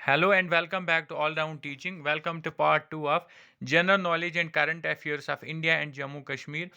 Hello and welcome back to All Round Teaching. Welcome to part 2 of General Knowledge and Current Affairs of India and Jammu Kashmir,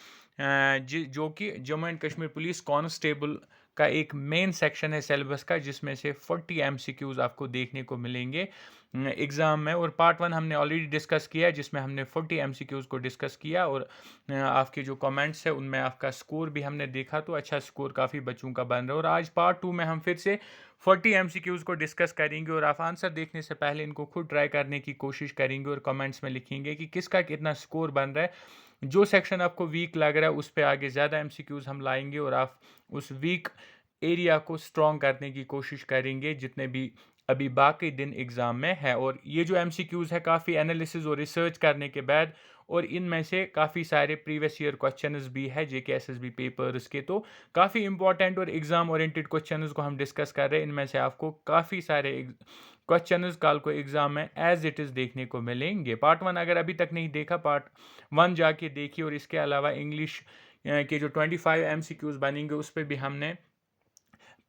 जो कि Jammu and Kashmir police constable का एक main section है syllabus का, जिसमें से 40 MCQs आपको देखने को मिलेंगे एग्ज़ाम में। और पार्ट 1 हमने ऑलरेडी डिस्कस किया है, जिसमें हमने 40 एमसीक्यूज को डिस्कस किया, और आपके जो कमेंट्स है उनमें आपका स्कोर भी हमने देखा, तो अच्छा स्कोर काफ़ी बच्चों का बन रहा है। और आज पार्ट 2 में हम फिर से 40 एमसीक्यूज को डिस्कस करेंगे, और आप आंसर देखने से पहले इनको खुद ट्राई करने की कोशिश करेंगे और कमेंट्स में लिखेंगे कि किसका कितना स्कोर बन रहा है। जो सेक्शन आपको वीक लग रहा है उस पर आगे ज़्यादा एमसीक्यूज हम लाएंगे, और आप उस वीक एरिया को स्ट्रॉन्ग करने की कोशिश करेंगे जितने भी अभी बाकी दिन एग्ज़ाम में है। और ये जो एमसीक्यूज है काफ़ी एनालिसिस और रिसर्च करने के बाद, और इनमें से काफ़ी सारे प्रीवियस ईयर क्वेश्चंस भी है जेके एसएसबी पेपर्स के, तो काफ़ी इंपॉर्टेंट और एग्जाम ओरिएंटेड क्वेश्चंस को हम डिस्कस कर रहे हैं। इनमें से आपको काफ़ी सारे क्वेश्चंस कल को एग्जाम में एज इट इज़ देखने को मिलेंगे। पार्ट 1 अगर अभी तक नहीं देखा, पार्ट 1 जाके देखिए। और इसके अलावा इंग्लिश के जो 25 एमसीक्यूज बनेंगे उस पर भी हमने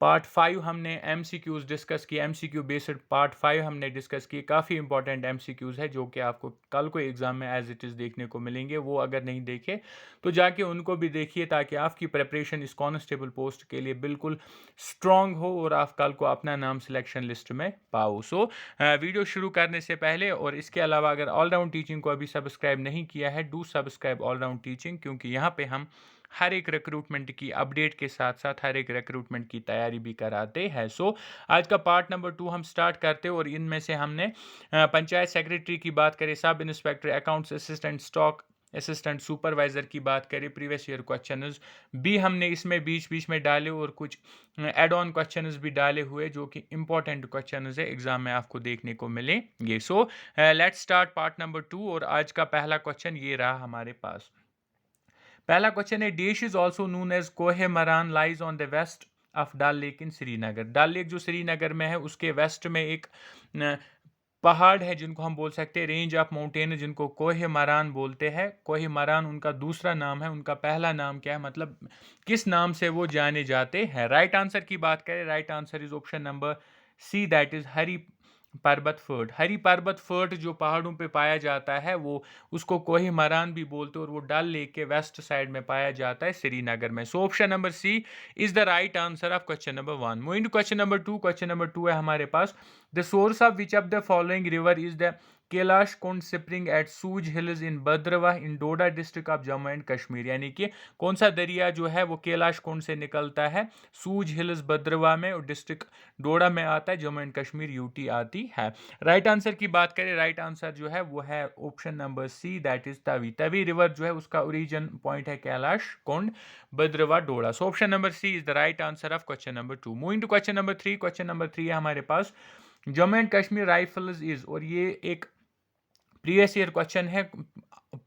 पार्ट 5 हमने एमसीक्यूज डिस्कस किए, एमसीक्यू बेस्ड पार्ट 5 हमने डिस्कस किए। काफ़ी इंपॉर्टेंट एमसीक्यूज है जो कि आपको कल को एग्जाम में एज इट इज़ देखने को मिलेंगे। वो अगर नहीं देखे तो जाके उनको भी देखिए, ताकि आपकी प्रिपरेशन इस कांस्टेबल पोस्ट के लिए बिल्कुल स्ट्रांग हो और आप कल को अपना नाम सिलेक्शन लिस्ट में पाओ। सो वीडियो शुरू करने से पहले, और इसके अलावा अगर ऑलराउंड टीचिंग को अभी सब्सक्राइब नहीं किया है, डू सब्सक्राइब ऑलराउंड टीचिंग, क्योंकि यहाँ पे हम हर एक रिक्रूटमेंट की अपडेट के साथ साथ हर एक रिक्रूटमेंट की तैयारी भी कराते हैं। सो आज का पार्ट नंबर 2 हम स्टार्ट करते हैं, और इनमें से हमने पंचायत सेक्रेटरी की बात करें, sub inspector, accounts assistant, stock assistant, supervisor की बात करें, प्रीवियस ईयर क्वेश्चंस भी हमने इसमें बीच बीच में डाले, और कुछ एड ऑन क्वेश्चंस भी डाले हुए जो कि इंपॉर्टेंट क्वेश्चंस है, एग्जाम में आपको देखने को मिलेंगे। So let's start part number 2, और आज का पहला क्वेश्चन ये रहा हमारे पास। पहला क्वेश्चन है, this is also known as Koh-e Maran lies on the west of Dal Lake in Srinagar. Dal Lake जो श्रीनगर में है उसके वेस्ट में एक पहाड़ है जिनको हम बोल सकते हैं रेंज ऑफ माउंटेन, जिनको कोहे मरान बोलते हैं। कोहे मरान उनका दूसरा नाम है, उनका पहला नाम क्या है, मतलब किस नाम से वो जाने जाते हैं। राइट आंसर की बात करें, right answer is option number C, that is Hari Parbat Fort. Hari Parbat fort जो पहाड़ों पे पाया जाता है वो उसको कोही मरान भी बोलते हैं, और वो डल लेक के वेस्ट साइड में पाया जाता है श्रीनगर में। So option number C is the right answer of question number 1। Moving to question number 2। Question number 2 है हमारे पास, the source of which of the following river is the Kailash Kund spring at Sooj hills in Bhaderwah in Doda district of Jammu and Kashmir. यानी कि कौन सा दरिया जो है वो कैलाश कुंड से निकलता है, सूज हिल्स भद्रवाह में, और डिस्ट्रिक्ट डोडा में आता है, जम्मू एंड कश्मीर यूटी आती है। राइट आंसर की बात करें, राइट आंसर जो है वो है option number C, that is Tawi. Tawi river जो है उसका ओरिजिन पॉइंट है Kailash Kund Bhaderwah Doda. So option number C is the right answer of question number 2। Moving to question number 3। Question number 3 है हमारे पास, Jammu and Kashmir Rifles is, और ये एक प्रीवियस ईयर क्वेश्चन है,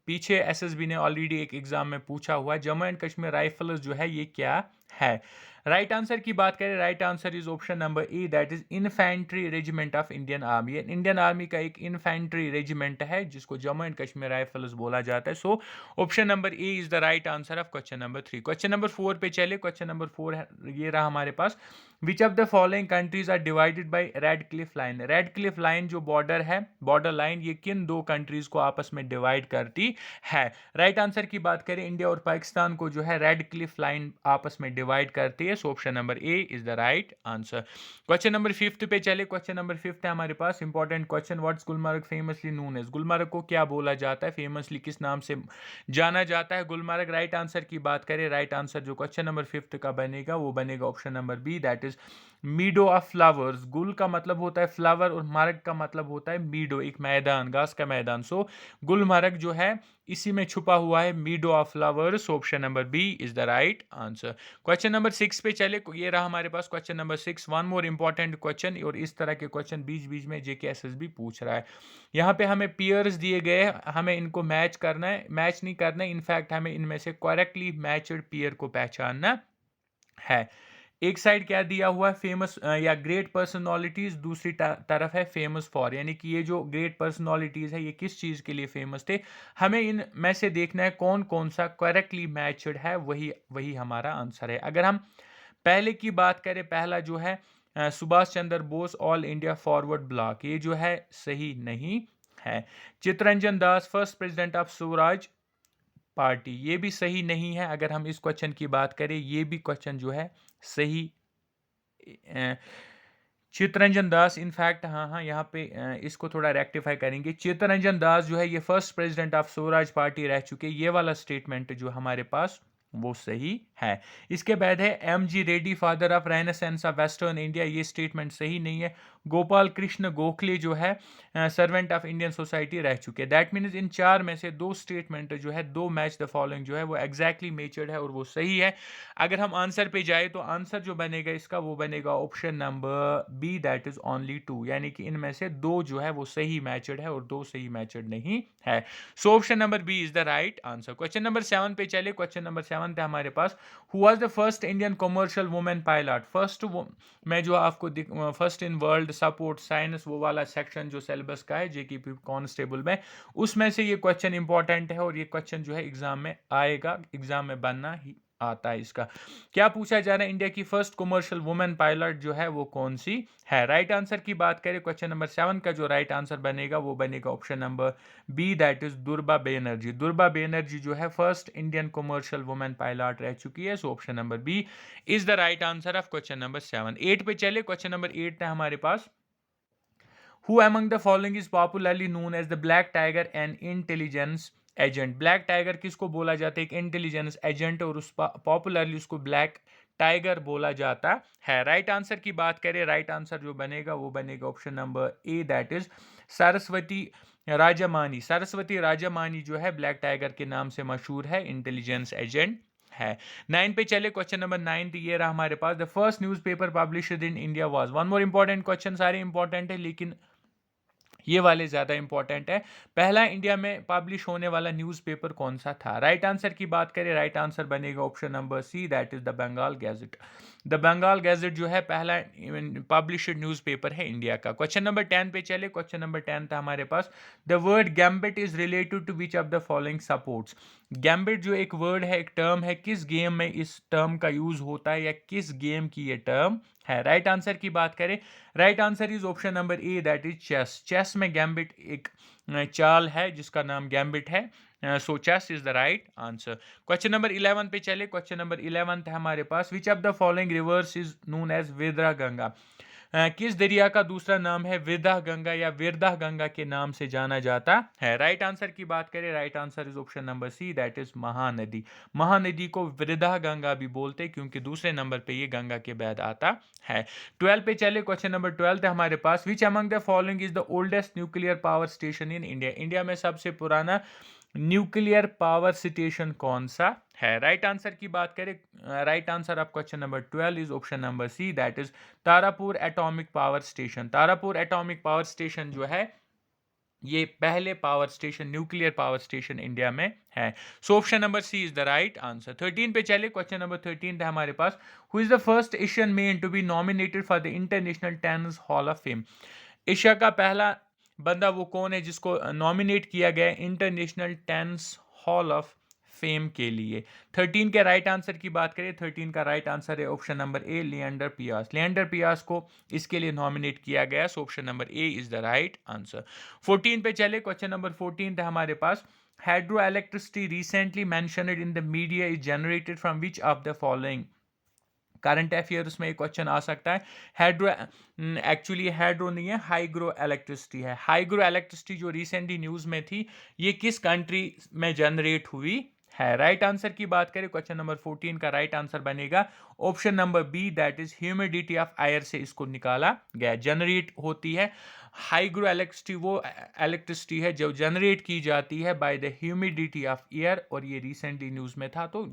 पीछे एसएसबी ने ऑलरेडी एक एग्जाम में पूछा हुआ है, जम्मू एंड कश्मीर राइफल्स जो है ये क्या है। राइट आंसर की बात करें, right answer is option number A, that is infantry regiment of Indian army. Indian army का एक इन्फेंट्री रेजिमेंट है जिसको जम्मू एंड कश्मीर राइफल्स बोला जाता है। So option number A is the right answer of question number 3। Question number 4 पे चले। Question number 4 ये रहा हमारे पास, which of the following countries are divided by Radcliffe Line. Radcliffe Line जो बॉर्डर है, बॉर्डर लाइन, ये किन दो कंट्रीज को आपस में डिवाइड करती है। राइट आंसर की बात करें, इंडिया और पाकिस्तान को जो है रेड क्लिफ लाइन आपस में डिवाइड करती है। So option number A is the right answer. Question number 5 पे चले। क्वेश्चन नंबर 5 है हमारे पास, important question, what's Gulmarg famously known as. Gulmarg को क्या बोला जाता है, फेमसली किस नाम से जाना जाता है गुलमर्ग। राइट आंसर की बात करें, राइट आंसर जो क्वेश्चन नंबर 5 का बनेगा वो बनेगा option number B, that is meadow of flowers. गुल का मतलब होता है फ्लावर, और मार्ग का मतलब होता है मीडो, एक मैदान, घास का मैदान। सो गुलमर्ग जो है इसी में छुपा हुआ है, meadow of flowers. Option number B is the right answer. Question number 6 पे चले। ये रहा हमारे पास question number 6, one more important question, और इस तरह के क्वेश्चन बीच बीच में जेके एसएसबी पूछ रहा है। यहाँ पे हमें पेयर्स दिए गए, हमें इनको मैच करना है, मैच नहीं करना है, इनफैक्ट हमें इनमें से करेक्टली मैच्ड पेयर को पहचानना है। एक साइड क्या दिया हुआ है, फेमस या ग्रेट पर्सनालिटीज, दूसरी तरफ है फेमस फॉर, यानी कि ये जो ग्रेट पर्सनालिटीज है ये किस चीज के लिए फेमस थे। हमें इन में से देखना है कौन कौन सा करेक्टली मैच्ड है, वही वही हमारा आंसर है। अगर हम पहले की बात करें, पहला जो है Subhash Chandra Bose All India Forward Bloc, ये जो है सही नहीं है। Chittaranjan Das first president of Swaraj Party, ये भी सही नहीं है। अगर हम इस क्वेश्चन की बात करें, ये भी क्वेश्चन जो है सही चित्तरंजन दास, इनफैक्ट हाँ हाँ यहाँ पे इसको थोड़ा रेक्टिफाई करेंगे। चित्तरंजन दास जो है ये first president of Swaraj party रह चुके, ये वाला स्टेटमेंट जो हमारे पास वो सही है। इसके बाद है M G Reddy father of renaissance of western India, ये स्टेटमेंट सही नहीं है। गोपाल कृष्ण गोखले जो है सर्वेंट ऑफ इंडियन सोसाइटी रह चुके। दैट मीन्स इन चार में से दो स्टेटमेंट जो है, दो मैच द फॉलोइंग जो है वो एग्जैक्टली मैचड है और वो सही है। अगर हम आंसर पे जाए तो आंसर जो बनेगा इसका वो बनेगा option number B, that is only 2, यानी कि इनमें से दो जो है वो सही मैचड है और दो सही मैचड नहीं है। So option number B is the right answer. Question number 7 पे चले। क्वेश्चन नंबर 7 था हमारे पास, who was the first Indian commercial women pilot. First मैं जो आपको first in world sports science वो वाला सेक्शन जो सिलेबस का है जेकेपी कांस्टेबल में, उसमें से ये क्वेश्चन इंपॉर्टेंट है और ये क्वेश्चन जो है एग्जाम में आएगा, एग्जाम में बनना ही आता है। इसका क्या पूछा जा रहा है, इंडिया की फर्स्ट कमर्शियल वुमेन पायलट जो है वो कौन सी है। राइट आंसर की बात करें, क्वेश्चन नंबर 7 का जो राइट आंसर बनेगा वो बनेगा option number B, that is Durba Banerjee. Durba Banerjee जो है first Indian commercial women pilot रह चुकी है। So option number B is the right answer of question number 7। 8 पे चले। क्वेश्चन नंबर 8 था हमारे पास, Who among the following is popularly known as the Black Tiger and Intelligence Agent? Black tiger किसको बोला जाता है, एक इंटेलिजेंस एजेंट, और उस पॉपुलरली उसको ब्लैक टाइगर बोला जाता है। राइट आंसर की बात करें, राइट आंसर जो बनेगा वो बनेगा option number A, that is Saraswati Rajamani. Saraswati Rajamani जो है ब्लैक टाइगर के नाम से मशहूर है, इंटेलिजेंस एजेंट है। 9 पे चले। क्वेश्चन नंबर 9 ये रहा हमारे पास, the first newspaper published in India was. One more important question, सारे इंपॉर्टेंट है लेकिन ये वाले ज्यादा इंपॉर्टेंट है। पहला इंडिया में पब्लिश होने वाला न्यूज़पेपर कौन सा था। राइट आंसर की बात करें, राइट आंसर बनेगा option number C, that is the Bengal Gazette. The Bengal Gazette जो है पहला पब्लिश्ड न्यूज़पेपर है इंडिया का। क्वेश्चन नंबर 10 पे चले। क्वेश्चन नंबर 10 था हमारे पास, the word gambit is related to which of the following sports. Gambit जो एक वर्ड है, एक टर्म है, किस गेम में इस टर्म का यूज होता है या किस गेम की ये टर्म है। राइट आंसर की बात करें, right answer is option number A, that is chess. Chess में गैम्बिट एक चाल है जिसका नाम गैम्बिट है। So chess is the right answer. Question number 11 पे चले। क्वेश्चन नंबर 11 है हमारे पास, which of the following rivers is known as Vidra Ganga. किस दरिया का दूसरा नाम है विरदा गंगा या विरदा गंगा के नाम से जाना जाता है। राइट आंसर की बात करें, right answer is option number C, that is Mahanadi. Mahanadi को विरदा गंगा भी बोलते हैं क्योंकि दूसरे नंबर पे ये गंगा के बाद आता है। 12 पे चले। क्वेश्चन नंबर 12 है हमारे पास, which among the following is the oldest nuclear power station in India. India में सबसे पुराना न्यूक्लियर पावर स्टेशन कौन सा है। राइट आंसर की बात करें, right answer of question number 12 is option number C, that is Tarapur Atomic Power Station. Tarapur Atomic Power Station जो है ये पहले power station, nuclear power station India में है। So option number C is the right answer. 13 पे चले। Question number 13 है हमारे पास, who is the first Asian man to be nominated for the International Tennis Hall of Fame. Asia का पहला बंदा वो कौन है जिसको नॉमिनेट किया गया international Tennis Hall of fame के लिए। 13 के राइट आंसर की बात करें, 13 का राइट आंसर है option number A, Leander Paes. Leander Paes को इसके लिए नॉमिनेट किया गया। So option number A is the right answer. 14 पे चले। क्वेश्चन नंबर 14 है हमारे पास, hydroelectricity recently mentioned in the media is generated from which of the following. Current affairs में एक क्वेश्चन आ सकता है। हाइड्रो एक्चुअली हाइड्रो नहीं है, हाइग्रो इलेक्ट्रिसिटी है। हाइग्रो इलेक्ट्रिसिटी जो रिसेंटली न्यूज में थी, ये किस कंट्री में जनरेट हुई है। राइट आंसर की बात करें, क्वेश्चन नंबर 14 का राइट आंसर बनेगा option number B, that is humidity of air से इसको निकाला गया, जनरेट होती है। हाइग्रो इलेक्ट्रिसिटी वो इलेक्ट्रिसिटी है जो जनरेट की जाती है by the humidity of air, और ये रिसेंटली न्यूज में था तो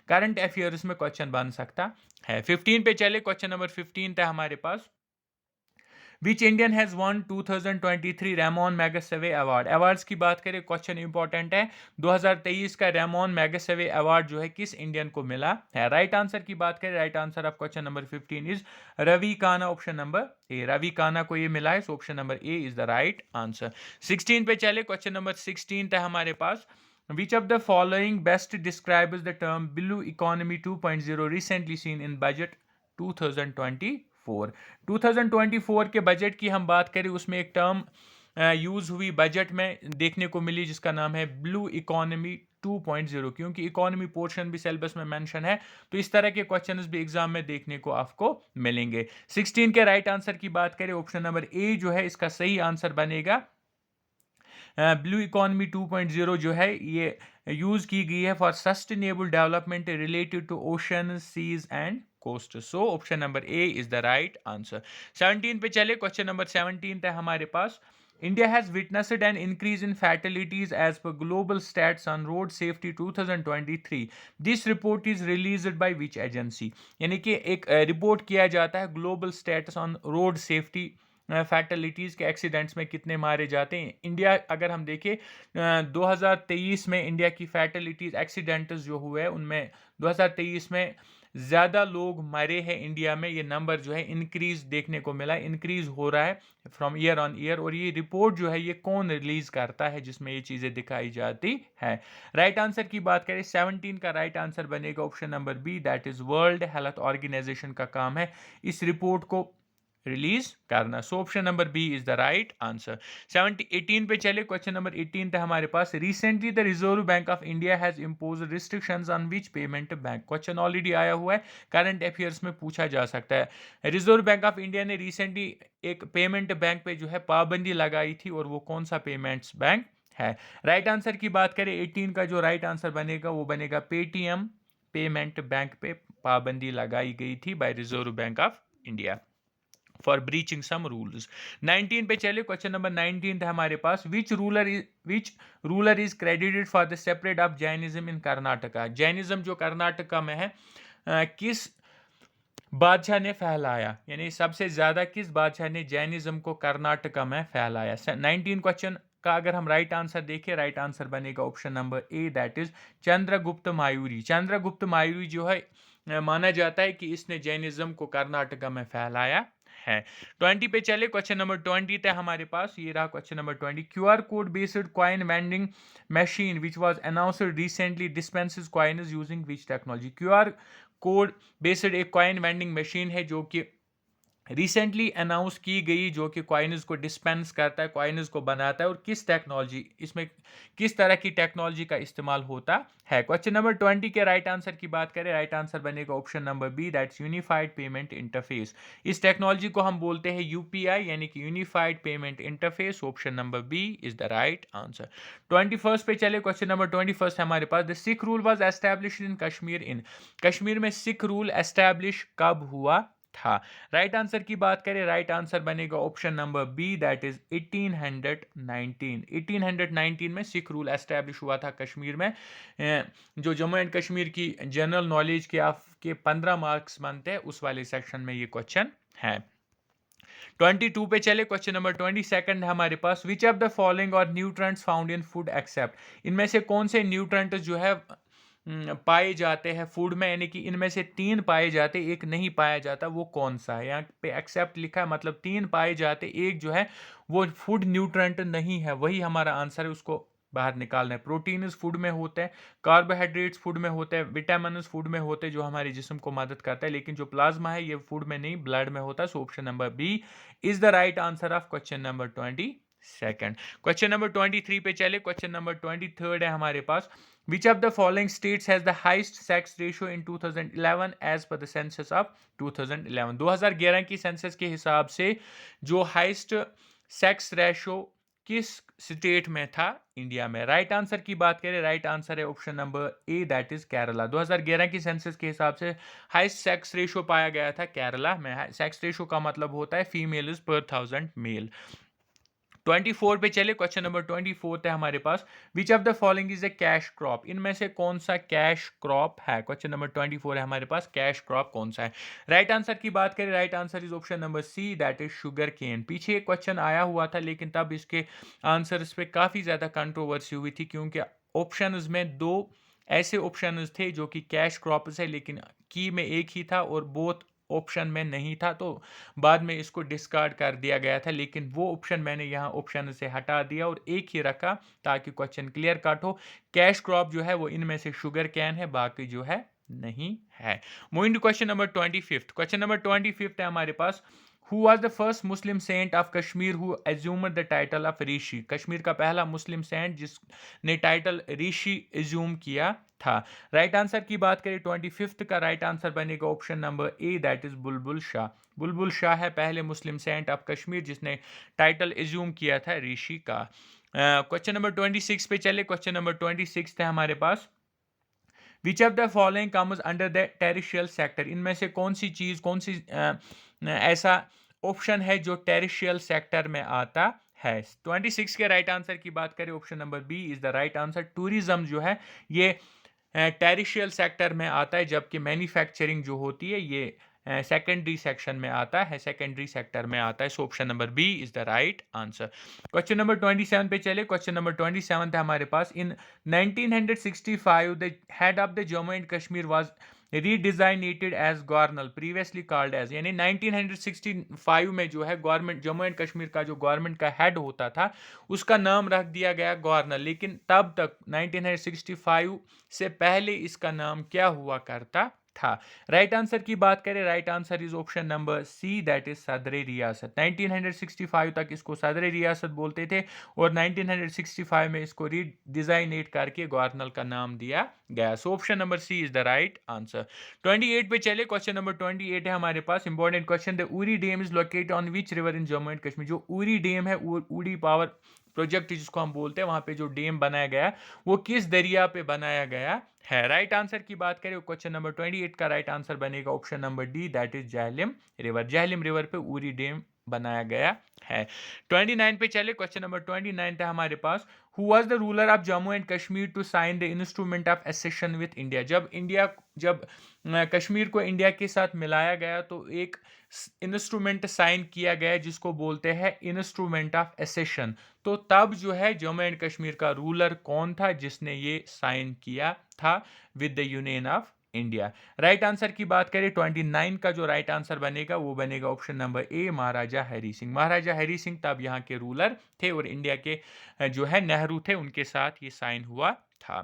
करंट अफेयर्स में क्वेश्चन बन सकता है। 15 पे चले। क्वेश्चन नंबर 15 था हमारे पास, which Indian has won 2023 Ramon Magsaysay award. Awards की बात करें, क्वेश्चन इंपॉर्टेंट है। 2023 का रेमोन मैगसेसे अवार्ड जो है किस इंडियन को मिला है। राइट आंसर की बात करें, right answer of question number 15 is Ravi Kana, option number ए। रवि काना को ये मिला है। So option number A is the right answer. 16 पे चले। क्वेश्चन नंबर 16 था हमारे पास, which of the following best describes the term blue economy 2.0 recently seen in budget 2024। 2024 के बजट की हम बात करें, उसमें एक टर्म यूज़ हुई बजट में देखने को मिली जिसका नाम है ब्लू इकोनॉमी 2.0, क्योंकि इकोनॉमी पोर्शन भी सिलेबस में मेंशन है, तो इस तरह के क्वेश्चंस भी एग्जाम में देखने को आपको मिलेंगे। 16 के राइट आंसर की बात करें, ऑप्शन नंबर ए जो है इसका सही आंसर बनेगा। ब्लू इकोनॉमी 2.0 जो है ये यूज की गई है for sustainable development related to ocean, seas and coast. So option number A is the right answer. 17 पे चले, क्वेश्चन नंबर 17 है हमारे पास। India has witnessed an increase in fatalities as per global stats on road safety 2023. This report is released by which agency? यानी कि एक report किया जाता है global status on road safety, fatalities के एक्सीडेंट्स में कितने मारे जाते हैं। इंडिया अगर हम देखें 2023 में इंडिया की फैटलिटीज़ एक्सीडेंट्स जो हुए उनमें 2023 में ज़्यादा लोग मरे हैं इंडिया में। ये नंबर जो है इंक्रीज देखने को मिला, इंक्रीज हो रहा है फ्रॉम ईयर ऑन ईयर। और ये रिपोर्ट जो है ये कौन रिलीज करता है जिसमें ये चीज़ें दिखाई जाती है। राइट आंसर की बात करें, 17 का राइट आंसर बनेगा option number B, that is world health organization का काम है इस रिपोर्ट को रिलीज करना। So option number B is the right answer. 18 पे चले, क्वेश्चन नंबर 18 था हमारे पास। Recently the reserve bank of India has impose restrictions on which payment bank. Question already आया हुआ है, करंट अफेयर्स में पूछा जा सकता है। रिजर्व बैंक ऑफ इंडिया ने रिसेंटली एक पेमेंट बैंक पे जो है पाबंदी लगाई थी, और वो कौन सा पेमेंट्स बैंक है। राइट आंसर की बात करें 18 का जो राइट आंसर बनेगा वो बनेगा पेटीएम पेमेंट बैंक पे पाबंदी लगाई गई थी by reserve bank of India for breaching some rules. 19 पे चले, क्वेश्चन नंबर 19 था हमारे पास। Which ruler is credited for the separate of Jainism in Karnataka. Jainism जो कर्नाटका में है किस बादशाह ने फैलाया, यानी सबसे ज्यादा किस बादशाह ने जैनिज्म को कर्नाटका में फैलाया। 19 क्वेश्चन का अगर हम राइट आंसर देखें, राइट आंसर बनेगा option number A, that is Chandragupta Maurya. Chandragupta Maurya जो है माना जाता है कि इसने जैनिज्म को कर्नाटका में फैलाया है। 20 पे चले, क्वेश्चन नंबर 20 था हमारे पास। ये रहा question number 20। QR code based coin vending machine which was announced recently dispenses coins using which technology. QR code based एक कॉइन वेंडिंग मशीन है जो कि रिसेंटली अनाउंस की गई, जो कि कॉइन्स को डिस्पेंस करता है, कॉइन्स को बनाता है, और किस टेक्नोलॉजी, इसमें किस तरह की टेक्नोलॉजी का इस्तेमाल होता है। क्वेश्चन नंबर 20 के राइट आंसर की बात करें, राइट आंसर बनेगा option number B, that's unified payment interface. इस टेक्नोलॉजी को हम बोलते हैं यूपीआई, यानी कि unified payment interface. Option number B is the right answer. 21 पे चले, क्वेश्चन नंबर 21 है हमारे पास। The Sikh rule was established in Kashmir in. Kashmir में सिख रूल एस्टैब्लिश कब हुआ था। राइट आंसर की बात करें, राइट आंसर बनेगा option number B, that is 1819। 1819 में सिख रूल एस्टैब्लिश हुआ था कश्मीर में। जो जम्मू एंड कश्मीर की जनरल नॉलेज के आपके 15 मार्क्स बनते हैं उस वाले सेक्शन में ये क्वेश्चन है। 22 पे चले, क्वेश्चन नंबर 22 हमारे पास। Which of the following are nutrients found in food except. इनमें से कौन से न्यूट्रेंट जो है पाए जाते हैं फूड में, यानी कि इनमें से 3 पाए जाते, एक नहीं पाया जाता, वो कौन सा है। यहाँ पे एक्सेप्ट लिखा है, मतलब 3 पाए जाते, एक जो है वो फूड न्यूट्रेंट नहीं है, वही हमारा आंसर है, उसको बाहर निकालना है। प्रोटीन्स फूड में होते हैं, कार्बोहाइड्रेट्स फूड में होते हैं, विटामिन्स फूड में होते हैं जो हमारे जिस्म को मदद करता है, लेकिन जो प्लाज्मा है ये फूड में नहीं, ब्लड में होता है। So option number B is the right answer of question number 22। Question number 23 पे चले, क्वेश्चन नंबर 23 है हमारे पास। Which of the following states has the highest sex ratio in 2011 as per the census of 2011। 2011 की census के हिसाब से जो highest sex ratio किस स्टेट में था इंडिया में। राइट आंसर की बात करें, राइट आंसर है option number A, that is Kerala. 2011 की सेंसस के हिसाब से हाईएस्ट सेक्स रेशो पाया गया था केरला में। सेक्स रेशो का मतलब होता है फीमेल इज पर 1000 मेल। 24 पे चले, क्वेश्चन नंबर 24 है हमारे पास। Which of the following is a cash crop. इनमें से कौन सा कैश क्रॉप है। क्वेश्चन नंबर 24 है हमारे पास, कैश क्रॉप कौन सा है। राइट आंसर की बात करें, right answer is option number C, that is sugar cane. पीछे एक क्वेश्चन आया हुआ था, लेकिन तब इसके आंसर्स पे काफी ज्यादा कंट्रोवर्सी हुई थी, क्योंकि ऑप्शंस में 2 ऐसे ऑप्शंस थे जो कि कैश क्रॉप्स है, लेकिन की में एक ही था और बोथ ऑप्शन में नहीं था, तो बाद में इसको डिस्कार्ड कर दिया गया था। लेकिन वो ऑप्शन मैंने यहाँ ऑप्शन से हटा दिया और एक ही रखा ताकि क्वेश्चन क्लियर कट हो। कैश क्रॉप जो है वो इनमें से शुगर कैन है, बाकी जो है नहीं है। Moving to question number 25। Question number 25 है हमारे पास, who was the first Muslim saint of Kashmir who assumed the title of rishi. Kashmir का पहला मुस्लिम सेंट जिसने टाइटल ऋषि एज्यूम किया था। राइट आंसर की बात करें 25 का राइट आंसर बनेगा option number A, that is Bulbul Shah. बुलबुल शाह है पहले मुस्लिम सेंट ऑफ कश्मीर जिसने टाइटल एज्यूम किया था ऋषि का। क्वेश्चन नंबर 26 पे चले। क्वेश्चन नंबर 26 है हमारे पास, which of the following comes under the tertiary sector. इनमें से कौन सी चीज, कौन सी ऐसा ऑप्शन है जो टेरिशियल सेक्टर में आता है। 26 के राइट आंसर की बात करें option number B is the right answer. Tourism जो है ये टेरिशियल सेक्टर में आता है, जबकि मैन्युफैक्चरिंग जो होती है ये सेकेंडरी सेक्शन में आता है, सेकेंडरी सेक्टर में आता है। So option number B is the right answer. Question number 27 पे चले। क्वेश्चन नंबर 27 है हमारे पास, in 1965 the head of the Jammu and Kashmir was redesignated as governor previously called as. यानी 1965 में जो है गवर्नमेंट, जम्मू एंड कश्मीर का जो गवर्नमेंट का हेड होता था उसका नाम रख दिया गया गवर्नर, लेकिन तब तक 1965 से पहले इसका नाम क्या हुआ करता था। राइट आंसर की बात करें, right answer is option number C, that is Sadar Riyasat. 1965 तक इसको सदर रियासत बोलते थे और 1965 में इसको रीडिजाइनेट करके गवर्नर का नाम दिया गया। So option number C is the right answer. 28 पे चले। क्वेश्चन नंबर 28 है हमारे पास, important question, the Uri dam is located on which river in Jammu and Kashmir. जो उरी डैम है, उरी पावर प्रोजेक्ट जिसको हम बोलते हैं, वहां पे जो डैम बनाया गया वो किस दरिया पे बनाया गया है। राइट आंसर की बात करें क्वेश्चन नंबर 28 का राइट आंसर बनेगा option number D, that is Jhelum river. Jhelum river पे उरी डैम बनाया गया है। 29 पे चले। क्वेश्चन नंबर 29 था हमारे पास, who was the ruler of Jammu and Kashmir to sign the instrument of accession with India. जब कश्मीर को इंडिया के साथ मिलाया गया तो एक इंस्ट्रूमेंट साइन किया गया जिसको बोलते हैं इंस्ट्रूमेंट ऑफ एसेशन। तो तब जो है जम्मू एंड कश्मीर का रूलर कौन था जिसने ये साइन किया था with the union of India. Right answer की बात करें 29 का जो राइट आंसर बनेगा वो बनेगा ऑप्शन नंबर ए, महाराजा हरी सिंह। महाराजा हरी सिंह तब यहाँ के रूलर थे और इंडिया के जो है नेहरू थे, उनके साथ ये साइन हुआ था।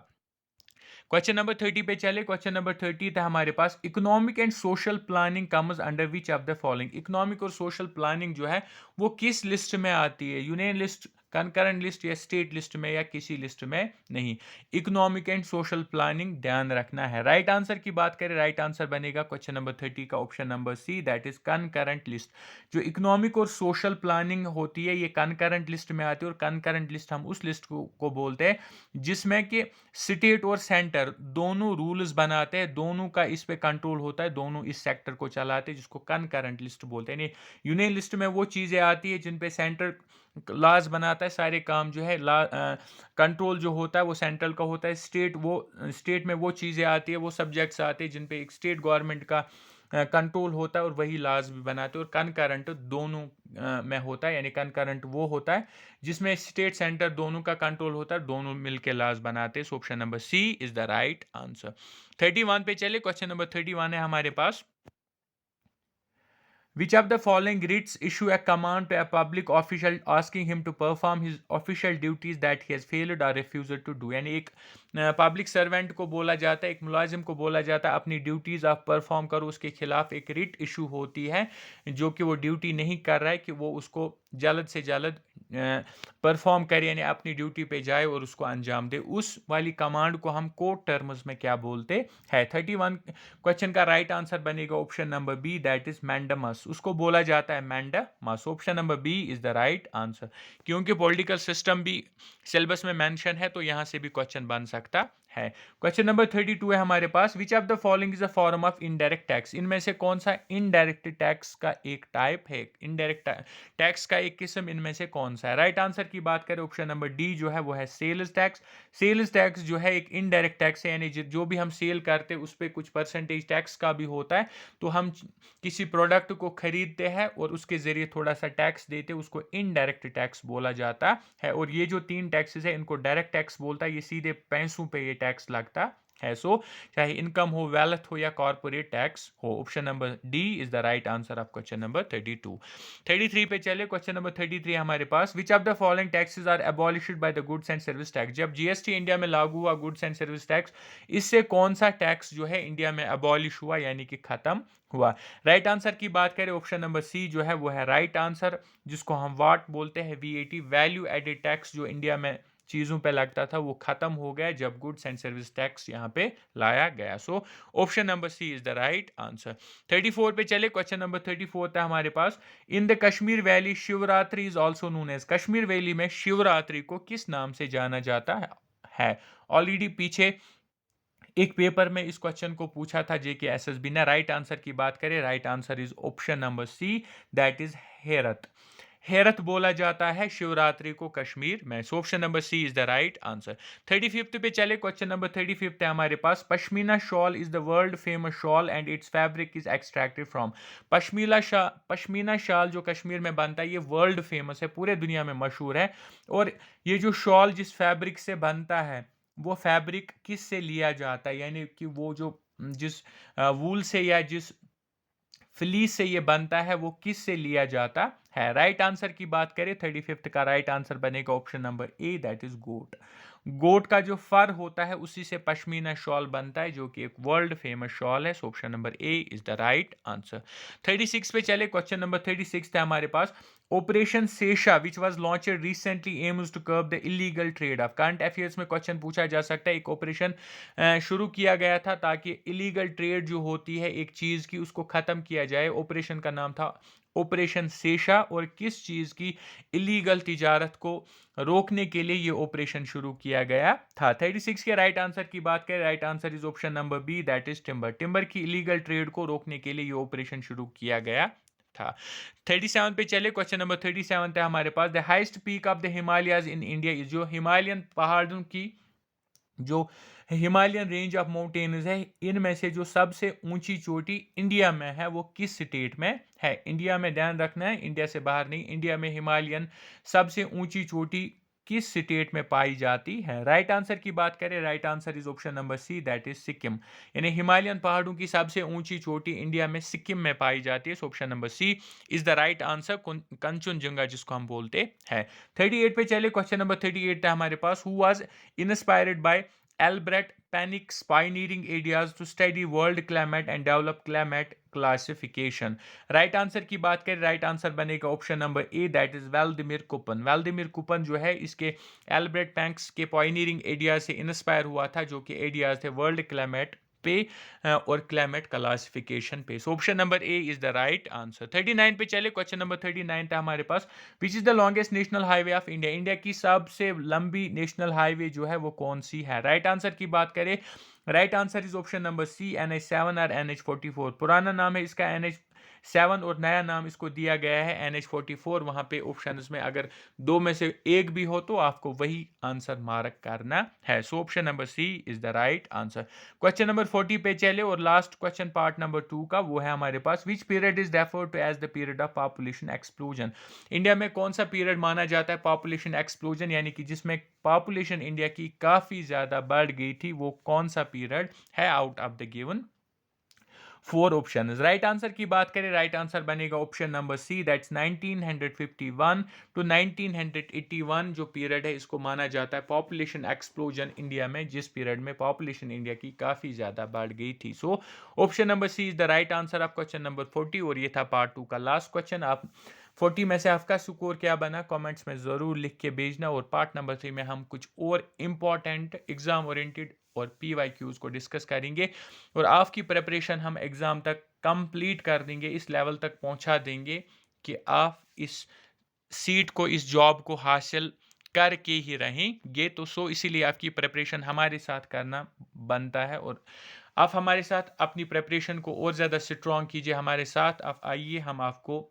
क्वेश्चन नंबर 30 पे चले। क्वेश्चन नंबर 30 था हमारे पास, economic and social planning comes under which of the following. Economic और सोशल प्लानिंग जो है वो किस लिस्ट में आती है, यूनियन लिस्ट, कंकरेंट लिस्ट या स्टेट लिस्ट में, या किसी लिस्ट में नहीं। इकोनॉमिक एंड सोशल प्लानिंग ध्यान रखना है। राइट आंसर की बात करें, राइट आंसर बनेगा क्वेश्चन नंबर 30 का option number C, that is concurrent list. जो इकोनॉमिक और सोशल प्लानिंग होती है ये कंकरेंट लिस्ट में आती है, और कंकरेंट लिस्ट हम उस लिस्ट को बोलते हैं जिसमें कि स्टेट और सेंटर दोनों रूल्स बनाते हैं, दोनों का इस पे कंट्रोल होता है, दोनों इस सेक्टर को चलाते हैं, जिसको कंकरेंट लिस्ट बोलते हैं। यूनियन लिस्ट में वो चीज़ें आती है जिन पे सेंटर लॉज बनाता है, सारे काम जो है कंट्रोल जो होता है वो सेंट्रल का होता है। स्टेट में वो चीज़ें आती है, वो सब्जेक्ट्स आते हैं जिन पे एक स्टेट गवर्नमेंट का कंट्रोल होता है और वही लॉज भी बनाते हैं। और कनकरेंट दोनों में होता है, यानी कनकरेंट वो होता है जिसमें स्टेट सेंटर दोनों का कंट्रोल होता है, दोनों मिलकर लॉज बनाते हैं। Option number C is the right answer. 31 पे चले। क्वेश्चन नंबर 31 है हमारे पास, which of the following writs issue a command to a public official asking him to perform his official duties that he has failed or refused to do। यानी एक public servant को बोला जाता है, एक मुलाजिम को बोला जाता है अपनी ड्यूटीज आप परफॉर्म करो, उसके खिलाफ एक रिट इशू होती है जो कि वो ड्यूटी नहीं कर रहा है, कि वो उसको जल्द से जल्द परफॉर्म करे, यानी अपनी ड्यूटी पे जाए और उसको अंजाम दे। उस वाली कमांड को हम कोर्ट टर्म्स में क्या बोलते हैं। 31 क्वेश्चन का राइट आंसर बनेगा option number B, that is mandamus. उसको बोला जाता है mandamus. Option number B is the right answer. क्योंकि पॉलिटिकल सिस्टम भी सिलेबस में मेंशन है तो यहां से भी क्वेश्चन बन सकता है। क्वेश्चन नंबर 32 है हमारे पास, which of the following is a form of indirect tax. इनमें से कौन सा इनडायरेक्ट टैक्स का एक टाइप है, इनडायरेक्ट टैक्स का एक किस्म इनमें से कौन सा है। राइट आंसर की बात करें ऑप्शन नंबर डी जो है वो है सेल्स टैक्स। सेल्स टैक्स जो है एक इनडायरेक्ट टैक्स है, यानी जो भी हम सेल करते हैं उस पर कुछ परसेंटेज टैक्स का भी होता है। तो हम किसी प्रोडक्ट को खरीदते हैं और उसके जरिए थोड़ा सा टैक्स देते हैं, उसको इनडायरेक्ट टैक्स बोला जाता है। और ये जो 3 टैक्सेस है इनको डायरेक्ट टैक्स बोलता है, ये सीधे पैसों पे ये टैक्स लगता है। सो चाहे इनकम हो, वेल्थ हो या कॉर्पोरेट टैक्स हो। Option number D is the right answer of question number 32। 33 पे चले, क्वेश्चन नंबर 33 हमारे पास, which of the following taxes are abolished by the goods and service tax. जब जीएसटी इंडिया में लागू हुआ, गुड्स एंड सर्विस टैक्स, इससे कौन सा टैक्स जो है इंडिया में एबॉलिश हुआ यानी कि खत्म हुआ। राइट आंसर की बात करें, ऑप्शन नंबर सी जो है वो है राइट आंसर, जिसको हम वाट बोलते हैं, वीएटी, वैल्यू एडेड टैक्स, जो इंडिया में चीजों पे लगता था वो खत्म हो गया जब गुड्स एंड सर्विस टैक्स यहाँ पे लाया गया। So option number C is the right answer. 34 पे चले, क्वेश्चन नंबर 34 था हमारे पास, in the Kashmir valley Shivratri is also known as. Kashmir valley में शिवरात्रि को किस नाम से जाना जाता है। ऑलरेडी पीछे एक पेपर में इस क्वेश्चन को पूछा था JKSSB ने। राइट आंसर की बात करें, right answer is option number C, that is Herath. Herath बोला जाता है शिवरात्रि को कश्मीर में। So option number C is the right answer. 35 पे चले, क्वेश्चन नंबर 35 है हमारे पास, pashmina shawl is the world famous shawl and its fabric is extracted from. Pashmina शाल जो कश्मीर में बनता है ये वर्ल्ड फेमस है, पूरे दुनिया में मशहूर है। और ये जो शॉल जिस फैब्रिक से बनता है वो फैब्रिक किस से लिया जाता है, यानी कि वो जो जिस वूल से या जिस फ्लीस से ये बनता है वो किस से लिया जाता है। राइट आंसर की बात करें, 35 का राइट आंसर बनेगा option number A, that is goat. Goat का जो फर होता है उसी से पश्मीना शॉल बनता है, जो कि एक वर्ल्ड फेमस शॉल है। So option number A is the right answer. 36 पे चले, क्वेश्चन नंबर 36 था हमारे पास, operation Sesha which was launched recently aims to curb the illegal trade of. Current affairs में क्वेश्चन पूछा जा सकता है, एक ऑपरेशन शुरू किया गया था ताकि इलीगल ट्रेड जो होती है एक चीज की उसको खत्म किया जाए। ऑपरेशन का नाम था ऑपरेशन सेशा, और किस चीज की इलीगल तिजारत को रोकने के लिए ये ऑपरेशन शुरू किया गया था। 36 के राइट आंसर की बात करें, right answer is option number B, that is timber. Timber की इलीगल ट्रेड को रोकने के लिए ये ऑपरेशन शुरू किया गया था। 37 पे चले, क्वेश्चन नंबर 37 है हमारे पास, the highest peak of the Himalayas in India is. जो हिमालयन पहाड़ों की जो हिमालयन रेंज ऑफ माउंटेन्स है इनमें से जो सबसे ऊंची चोटी इंडिया में है वो किस स्टेट में है। इंडिया में ध्यान रखना है, इंडिया से बाहर नहीं। इंडिया में हिमालयन सबसे ऊंची चोटी किस स्टेट में पाई जाती है। राइट आंसर की बात करें, right answer is option number C, that is Sikkim. यानी हिमालयन पहाड़ों की सबसे ऊंची चोटी इंडिया में सिक्किम में पाई जाती है। Option number C is the right answer, Kanchenjunga जिसको हम बोलते हैं। 38 पे चले, क्वेश्चन नंबर 38 था हमारे पास, who was inspired by Albert Panik's pioneering ideas to study world climate and develop climate classification। Right answer की बात करें, राइट आंसर बनेगा option number A, that is Vladimir coupon. Vladimir coupon जो है इसके एल्बर्ट पैंक्स के पॉइनियरिंग ideas से inspire हुआ था, जो कि आइडियाज थे वर्ल्ड क्लाइमेट पे और क्लाइमेट क्लासिफिकेशन पे। So option number A is the right answer. 39 पे चले, क्वेश्चन नंबर 39 था हमारे पास, which is the longest national highway of India. India की सबसे लंबी नेशनल हाईवे जो है वो कौन सी है। राइट आंसर की बात करें, right answer is option number C, NH7 और NH44। पुराना नाम है इसका NH7 और नया नाम इसको दिया गया है NH44। वहां पे ऑप्शन में अगर दो में से एक भी हो तो आपको वही आंसर मार्क करना है। So option number C is the right answer. Question number 40 पे चले, और लास्ट क्वेश्चन पार्ट नंबर 2 का वो है हमारे पास, which period is referred to as the period of population explosion. India में कौन सा पीरियड माना जाता है पॉपुलेशन एक्सप्लोजन, यानी कि जिसमें पॉपुलेशन इंडिया की काफी ज्यादा बढ़ गई थी, वो कौन सा पीरियड है out of the given 4 option. Right answer की बात करें, राइट आंसर बनेगा option number C, that's 1951 to 1981 जो पीरियड है इसको माना जाता है पॉपुलेशन एक्सप्लोजन इंडिया में, जिस पीरियड में पॉपुलेशन इंडिया की काफी ज्यादा बढ़ गई थी। So option number C is the right answer of question number 40, और ये था पार्ट 2 का लास्ट क्वेश्चन। आप 40 में से आपका स्कोर क्या बना कमेंट्स में ज़रूर लिख के भेजना, और पार्ट नंबर 3 में हम कुछ और इम्पॉर्टेंट एग्जाम ओरिएंटेड और PYQs को डिस्कस करेंगे, और आपकी प्रिपरेशन हम एग्ज़ाम तक कंप्लीट कर देंगे, इस लेवल तक पहुंचा देंगे कि आप इस सीट को, इस जॉब को हासिल करके ही रहेंगे। तो इसीलिए आपकी प्रिपरेशन हमारे साथ करना बनता है, और आप हमारे साथ अपनी प्रिपरेशन को और ज़्यादा स्ट्रॉन्ग कीजिए। हमारे साथ आप आइए, हम आपको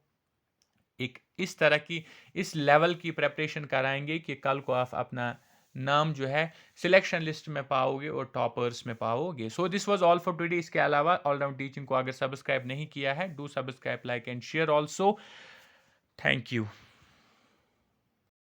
एक इस तरह की, इस लेवल की प्रिपरेशन कराएंगे कि कल को आप अपना नाम जो है सिलेक्शन लिस्ट में पाओगे और टॉपर्स में पाओगे। So this was all for today. इसके अलावा ऑल राउंड टीचिंग को अगर सब्सक्राइब नहीं किया है, do subscribe, like and share also. Thank you.